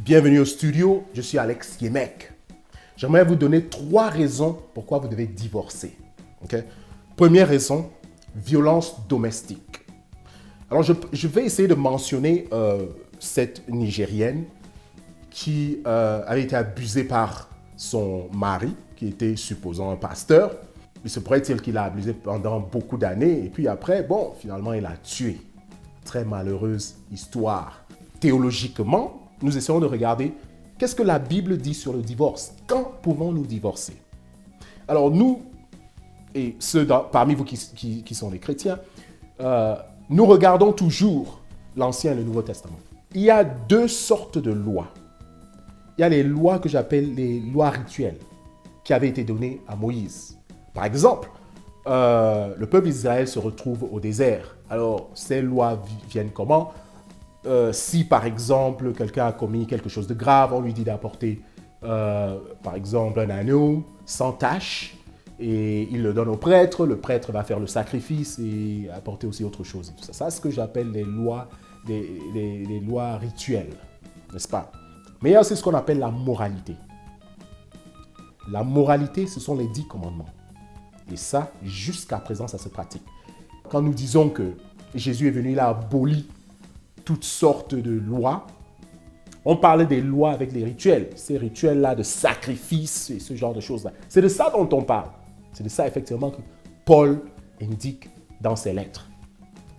Bienvenue au studio, je suis Alex Yemek. J'aimerais vous donner 3 raisons pourquoi vous devez divorcer. Okay? Première raison, violence domestique. Alors je vais essayer de mentionner cette Nigérienne qui avait été abusée par son mari, qui était supposant un pasteur. Il se pourrait-il qu'il l'a abusée pendant beaucoup d'années et puis après, finalement il l'a tué. Très malheureuse histoire. Théologiquement, nous essayons de regarder qu'est-ce que la Bible dit sur le divorce. Quand pouvons-nous divorcer? Alors nous, et ceux parmi vous qui sont des chrétiens, nous regardons toujours l'Ancien et le Nouveau Testament. Il y a 2 sortes de lois. Il y a les lois que j'appelle les lois rituelles qui avaient été données à Moïse. Par exemple, le peuple d'Israël se retrouve au désert. Alors, ces lois viennent comment? Si, par exemple, quelqu'un a commis quelque chose de grave, on lui dit d'apporter, par exemple, un anneau sans tache et il le donne au prêtre. Le prêtre va faire le sacrifice et apporter aussi autre chose. Et tout ça. Ça, c'est ce que j'appelle les lois rituelles, n'est-ce pas? Mais il y a aussi ce qu'on appelle la moralité. La moralité, ce sont les 10 commandements. Et ça, jusqu'à présent, ça se pratique. Quand nous disons que Jésus est venu, il a aboli toutes sortes de lois, on parlait des lois avec les rituels. Ces rituels-là de sacrifice et ce genre de choses-là. C'est de ça dont on parle. C'est de ça, effectivement, que Paul indique dans ses lettres.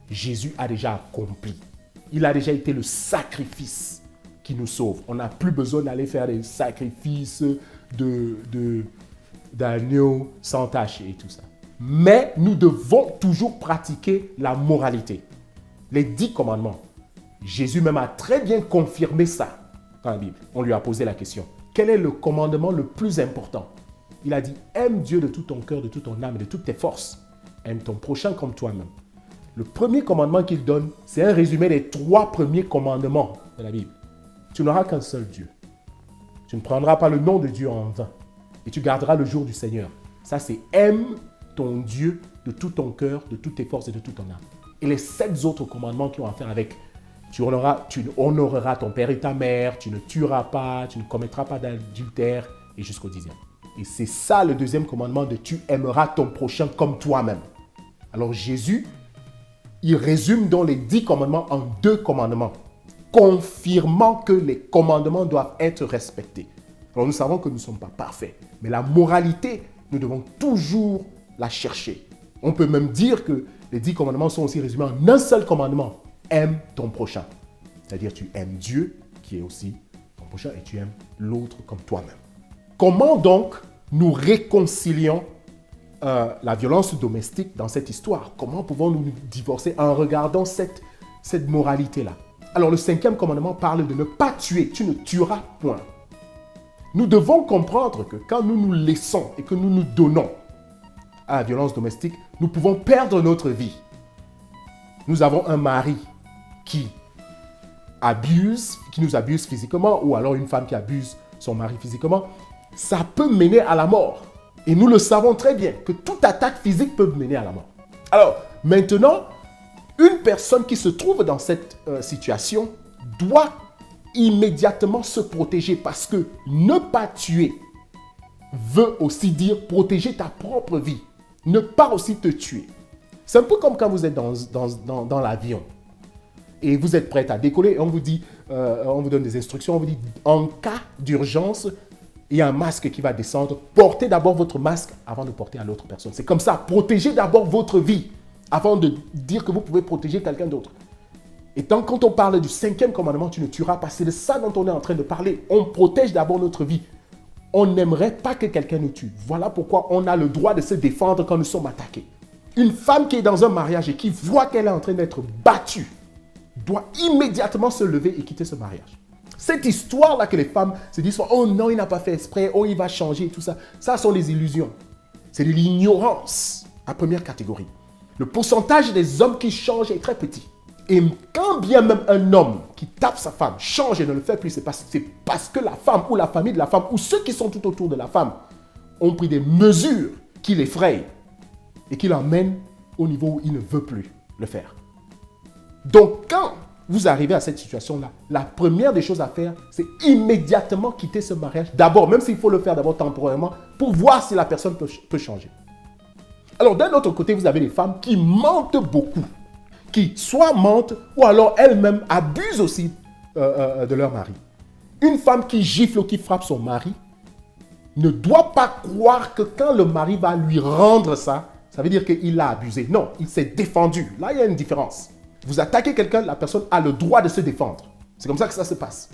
Jésus a déjà accompli. Il a déjà été le sacrifice qui nous sauve. On n'a plus besoin d'aller faire des sacrifices d'agneaux sans tache et tout ça. Mais nous devons toujours pratiquer la moralité. Les 10 commandements. Jésus même a très bien confirmé ça dans la Bible. On lui a posé la question. Quel est le commandement le plus important? Il a dit, aime Dieu de tout ton cœur, de toute ton âme et de toutes tes forces. Aime ton prochain comme toi-même. Le premier commandement qu'il donne, c'est un résumé des 3 premiers commandements de la Bible. Tu n'auras qu'un seul Dieu. Tu ne prendras pas le nom de Dieu en vain. Et tu garderas le jour du Seigneur. Ça, c'est aime ton Dieu de tout ton cœur, de toutes tes forces et de toute ton âme. Et les 7 autres commandements qui ont à faire avec tu honoreras ton père et ta mère, tu ne tueras pas, tu ne commettras pas d'adultère et jusqu'au 10e. Et c'est ça le 2e commandement de tu aimeras ton prochain comme toi-même. Alors Jésus, il résume donc les 10 commandements en 2 commandements, confirmant que les commandements doivent être respectés. Alors nous savons que nous ne sommes pas parfaits, mais la moralité, nous devons toujours la chercher. On peut même dire que les 10 commandements sont aussi résumés en un seul commandement. Aime ton prochain. C'est-à-dire tu aimes Dieu qui est aussi ton prochain et tu aimes l'autre comme toi-même. Comment donc nous réconcilions la violence domestique dans cette histoire? Comment pouvons-nous nous divorcer en regardant cette moralité-là? Alors le 5e commandement parle de ne pas tuer. Tu ne tueras point. Nous devons comprendre que quand nous nous laissons et que nous nous donnons à la violence domestique, nous pouvons perdre notre vie. Nous avons un mari qui nous abuse physiquement, ou alors une femme qui abuse son mari physiquement, ça peut mener à la mort. Et nous le savons très bien, que toute attaque physique peut mener à la mort. Alors, maintenant, une personne qui se trouve dans cette situation doit immédiatement se protéger, parce que ne pas tuer veut aussi dire protéger ta propre vie. Ne pas aussi te tuer. C'est un peu comme quand vous êtes dans l'avion et vous êtes prêt à décoller et on vous dit, on vous donne des instructions, on vous dit, en cas d'urgence, il y a un masque qui va descendre. Portez d'abord votre masque avant de porter à l'autre personne. C'est comme ça, protégez d'abord votre vie avant de dire que vous pouvez protéger quelqu'un d'autre. Et quand on parle du 5e commandement, tu ne tueras pas, c'est de ça dont on est en train de parler. On protège d'abord notre vie. On n'aimerait pas que quelqu'un nous tue. Voilà pourquoi on a le droit de se défendre quand nous sommes attaqués. Une femme qui est dans un mariage et qui voit qu'elle est en train d'être battue doit immédiatement se lever et quitter ce mariage. Cette histoire-là que les femmes se disent « Oh non, il n'a pas fait exprès, oh il va changer » et tout ça, ça sont des illusions. C'est de l'ignorance à première catégorie. Le pourcentage des hommes qui changent est très petit. Et quand bien même un homme qui tape sa femme change et ne le fait plus, c'est parce que la femme ou la famille de la femme ou ceux qui sont tout autour de la femme ont pris des mesures qui l'effrayent et qui l'emmènent au niveau où il ne veut plus le faire. Donc quand vous arrivez à cette situation-là, la première des choses à faire, c'est immédiatement quitter ce mariage. D'abord, même s'il faut le faire d'abord temporairement, pour voir si la personne peut changer. Alors, d'un autre côté, vous avez des femmes qui mentent beaucoup, qui soit mentent ou alors elles-mêmes abusent aussi de leur mari. Une femme qui gifle ou qui frappe son mari ne doit pas croire que quand le mari va lui rendre ça, ça veut dire qu'il l'a abusé. Non, il s'est défendu. Là, il y a une différence. Vous attaquez quelqu'un, la personne a le droit de se défendre. C'est comme ça que ça se passe.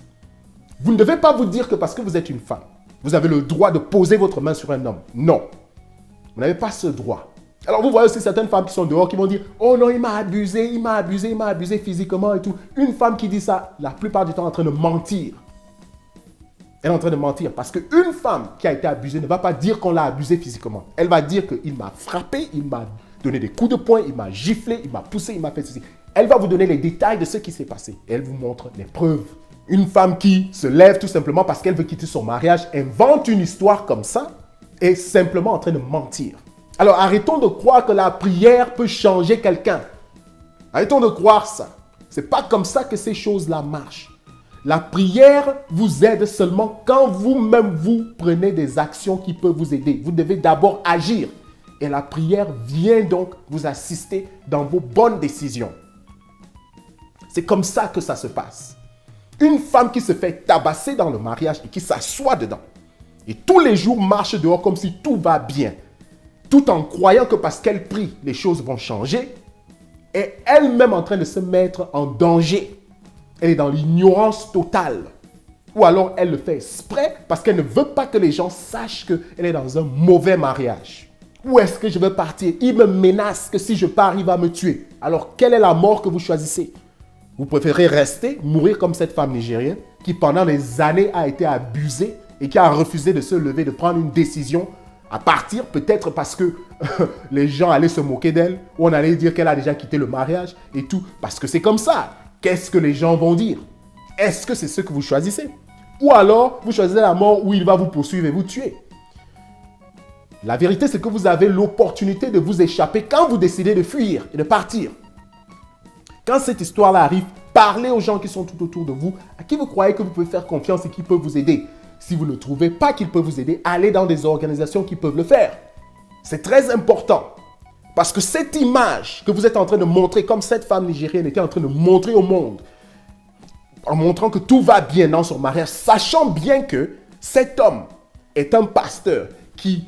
Vous ne devez pas vous dire que parce que vous êtes une femme, vous avez le droit de poser votre main sur un homme. Non. Vous n'avez pas ce droit. Alors vous voyez aussi certaines femmes qui sont dehors qui vont dire « Oh non, il m'a abusé, il m'a abusé, il m'a abusé physiquement et tout. » Une femme qui dit ça, la plupart du temps, est en train de mentir. Elle est en train de mentir parce qu'une femme qui a été abusée ne va pas dire qu'on l'a abusée physiquement. Elle va dire qu'il m'a frappé, il m'a donné des coups de poing, il m'a giflé, il m'a poussé, il m'a fait ceci. Elle va vous donner les détails de ce qui s'est passé. Elle vous montre les preuves. Une femme qui se lève tout simplement parce qu'elle veut quitter son mariage, invente une histoire comme ça, est simplement en train de mentir. Alors arrêtons de croire que la prière peut changer quelqu'un. Arrêtons de croire ça. Ce n'est pas comme ça que ces choses-là marchent. La prière vous aide seulement quand vous-même vous prenez des actions qui peuvent vous aider. Vous devez d'abord agir. Et la prière vient donc vous assister dans vos bonnes décisions. C'est comme ça que ça se passe. Une femme qui se fait tabasser dans le mariage et qui s'assoit dedans. Et tous les jours marche dehors comme si tout va bien. Tout en croyant que parce qu'elle prie, les choses vont changer. Et elle-même en train de se mettre en danger. Elle est dans l'ignorance totale. Ou alors elle le fait exprès parce qu'elle ne veut pas que les gens sachent qu'elle est dans un mauvais mariage. Où est-ce que je veux partir? Il me menace que si je pars, il va me tuer. Alors quelle est la mort que vous choisissez? Vous préférez rester, mourir comme cette femme nigérienne qui pendant des années a été abusée et qui a refusé de se lever, de prendre une décision à partir, peut-être parce que les gens allaient se moquer d'elle ou on allait dire qu'elle a déjà quitté le mariage et tout. Parce que c'est comme ça. Qu'est-ce que les gens vont dire? Est-ce que c'est ce que vous choisissez? Ou alors, vous choisissez la mort où il va vous poursuivre et vous tuer. La vérité, c'est que vous avez l'opportunité de vous échapper quand vous décidez de fuir et de partir. Quand cette histoire-là arrive, parlez aux gens qui sont tout autour de vous, à qui vous croyez que vous pouvez faire confiance et qui peuvent vous aider. Si vous ne trouvez pas qu'ils peuvent vous aider, allez dans des organisations qui peuvent le faire. C'est très important. Parce que cette image que vous êtes en train de montrer, comme cette femme nigérienne était en train de montrer au monde, en montrant que tout va bien dans son mariage, sachant bien que cet homme est un pasteur qui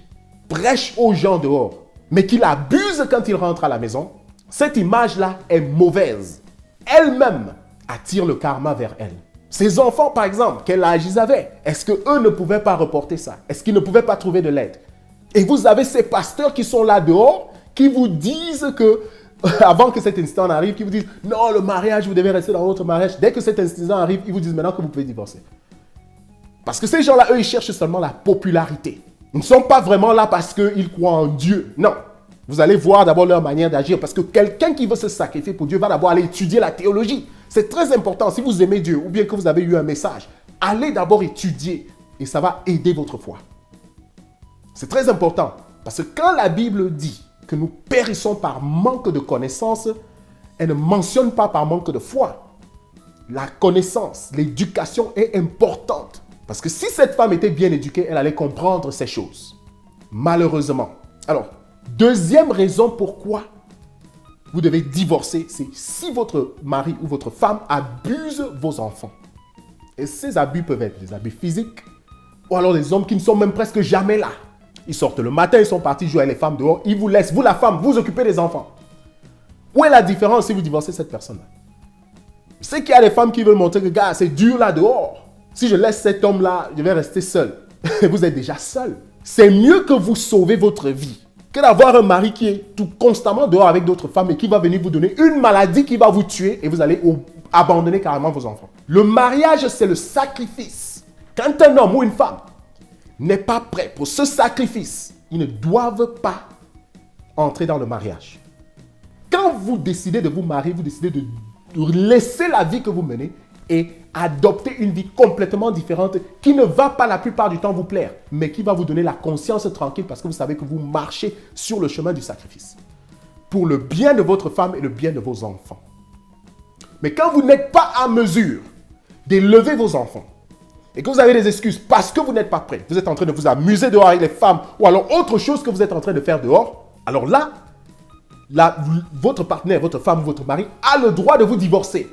prêche aux gens dehors, mais qu'il abuse quand il rentre à la maison, cette image-là est mauvaise. Elle-même attire le karma vers elle. Ses enfants, par exemple, quel âge ils avaient? Est-ce qu'eux ne pouvaient pas reporter ça? Est-ce qu'ils ne pouvaient pas trouver de l'aide? Et vous avez ces pasteurs qui sont là dehors, qui vous disent que, avant que cet instant arrive, qui vous disent, non, le mariage, vous devez rester dans votre mariage. Dès que cet instant arrive, ils vous disent maintenant que vous pouvez divorcer. Parce que ces gens-là, eux, ils cherchent seulement la popularité. Ils ne sont pas vraiment là parce qu'ils croient en Dieu. Non. Vous allez voir d'abord leur manière d'agir. Parce que quelqu'un qui veut se sacrifier pour Dieu va d'abord aller étudier la théologie. C'est très important. Si vous aimez Dieu ou bien que vous avez eu un message, allez d'abord étudier et ça va aider votre foi. C'est très important. Parce que quand la Bible dit que nous périssons par manque de connaissance, elle ne mentionne pas par manque de foi. La connaissance, l'éducation est importante. Parce que si cette femme était bien éduquée, elle allait comprendre ces choses. Malheureusement. Alors, deuxième raison pourquoi vous devez divorcer, c'est si votre mari ou votre femme abuse vos enfants. Et ces abus peuvent être des abus physiques ou alors des hommes qui ne sont même presque jamais là. Ils sortent le matin, ils sont partis jouer avec les femmes dehors, ils vous laissent, vous la femme, vous occupez des enfants. Où est la différence si vous divorcez cette personne-là? C'est qu'il y a des femmes qui veulent montrer que, gars, c'est dur là dehors. Si je laisse cet homme-là, je vais rester seul. Vous êtes déjà seul. C'est mieux que vous sauvez votre vie que d'avoir un mari qui est tout constamment dehors avec d'autres femmes et qui va venir vous donner une maladie qui va vous tuer et vous allez abandonner carrément vos enfants. Le mariage, c'est le sacrifice. Quand un homme ou une femme n'est pas prêt pour ce sacrifice, ils ne doivent pas entrer dans le mariage. Quand vous décidez de vous marier, vous décidez de laisser la vie que vous menez et adopter une vie complètement différente qui ne va pas la plupart du temps vous plaire, mais qui va vous donner la conscience tranquille parce que vous savez que vous marchez sur le chemin du sacrifice. Pour le bien de votre femme et le bien de vos enfants. Mais quand vous n'êtes pas en mesure d'élever vos enfants, et que vous avez des excuses parce que vous n'êtes pas prêt, vous êtes en train de vous amuser dehors avec les femmes, ou alors autre chose que vous êtes en train de faire dehors, alors là, votre partenaire, votre femme, votre mari a le droit de vous divorcer.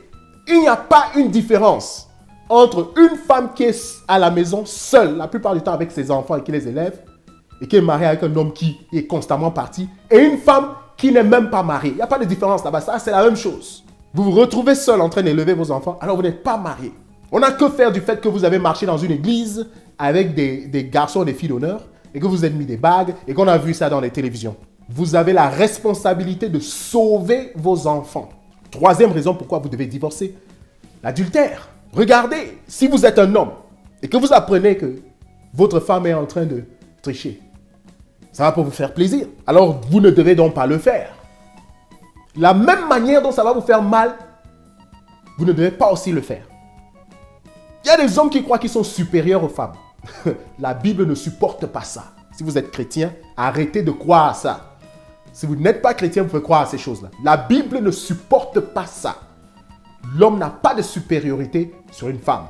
Il n'y a pas une différence entre une femme qui est à la maison seule, la plupart du temps avec ses enfants et qui les élève, et qui est mariée avec un homme qui est constamment parti, et une femme qui n'est même pas mariée. Il n'y a pas de différence là-bas, ça c'est la même chose. Vous vous retrouvez seul en train d'élever vos enfants, alors vous n'êtes pas marié. On n'a que faire du fait que vous avez marché dans une église avec des garçons et des filles d'honneur, et que vous avez mis des bagues, et qu'on a vu ça dans les télévisions. Vous avez la responsabilité de sauver vos enfants. Troisième raison pourquoi vous devez divorcer, l'adultère. Regardez, si vous êtes un homme et que vous apprenez que votre femme est en train de tricher, ça va pour vous faire plaisir. Alors, vous ne devez donc pas le faire. La même manière dont ça va vous faire mal, vous ne devez pas aussi le faire. Il y a des hommes qui croient qu'ils sont supérieurs aux femmes. La Bible ne supporte pas ça. Si vous êtes chrétien, arrêtez de croire à ça. Si vous n'êtes pas chrétien, vous pouvez croire à ces choses-là. La Bible ne supporte pas ça. L'homme n'a pas de supériorité sur une femme.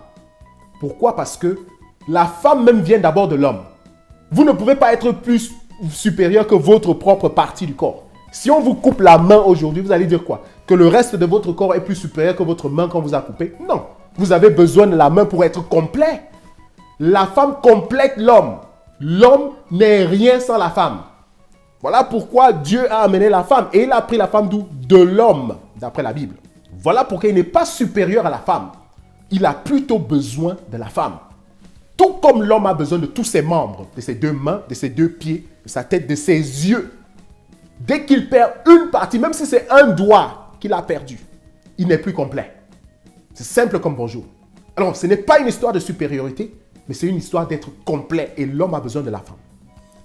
Pourquoi? Parce que la femme même vient d'abord de l'homme. Vous ne pouvez pas être plus supérieur que votre propre partie du corps. Si on vous coupe la main aujourd'hui, vous allez dire quoi? Que le reste de votre corps est plus supérieur que votre main qu'on vous a coupé? Non. Vous avez besoin de la main pour être complet. La femme complète l'homme. L'homme n'est rien sans la femme. Voilà pourquoi Dieu a amené la femme. Et il a pris la femme d'où? De l'homme, d'après la Bible. Voilà pourquoi il n'est pas supérieur à la femme. Il a plutôt besoin de la femme. Tout comme l'homme a besoin de tous ses membres, de ses deux mains, de ses deux pieds, de sa tête, de ses yeux. Dès qu'il perd une partie, même si c'est un doigt qu'il a perdu, il n'est plus complet. C'est simple comme bonjour. Alors, ce n'est pas une histoire de supériorité, mais c'est une histoire d'être complet et l'homme a besoin de la femme.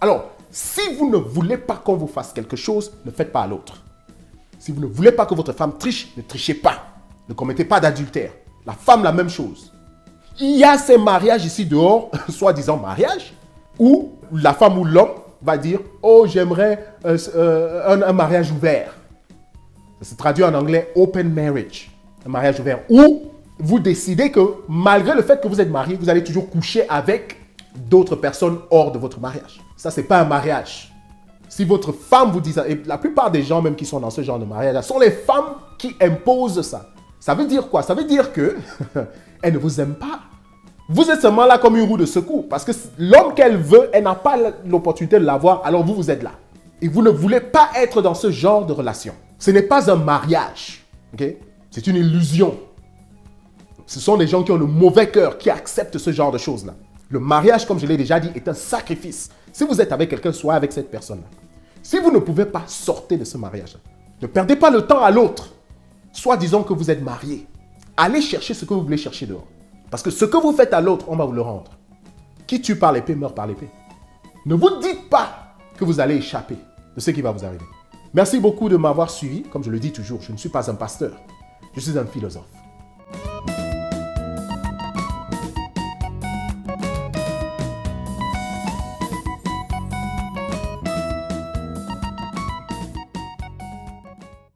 Alors, si vous ne voulez pas qu'on vous fasse quelque chose, ne faites pas à l'autre. Si vous ne voulez pas que votre femme triche, ne trichez pas. Ne commettez pas d'adultère. La femme, la même chose. Il y a ces mariages ici dehors, soi-disant mariage, où la femme ou l'homme va dire « Oh, j'aimerais un mariage ouvert ». Ça se traduit en anglais « open marriage », un mariage ouvert. Où vous décidez que malgré le fait que vous êtes marié, vous allez toujours coucher avec d'autres personnes hors de votre mariage. Ça, ce n'est pas un mariage. Si votre femme vous dit ça, et la plupart des gens même qui sont dans ce genre de mariage, sont les femmes qui imposent ça. Ça veut dire quoi? Ça veut dire que elle ne vous aime pas. Vous êtes seulement là comme une roue de secours. Parce que l'homme qu'elle veut, elle n'a pas l'opportunité de l'avoir, alors vous êtes là. Et vous ne voulez pas être dans ce genre de relation. Ce n'est pas un mariage. Okay? C'est une illusion. Ce sont des gens qui ont le mauvais cœur, qui acceptent ce genre de choses-là. Le mariage, comme je l'ai déjà dit, est un sacrifice. Si vous êtes avec quelqu'un, soyez avec cette personne-là. Si vous ne pouvez pas sortir de ce mariage-là, ne perdez pas le temps à l'autre. Soit disons que vous êtes marié. Allez chercher ce que vous voulez chercher dehors. Parce que ce que vous faites à l'autre, on va vous le rendre. Qui tue par l'épée meurt par l'épée. Ne vous dites pas que vous allez échapper de ce qui va vous arriver. Merci beaucoup de m'avoir suivi. Comme je le dis toujours, je ne suis pas un pasteur. Je suis un philosophe.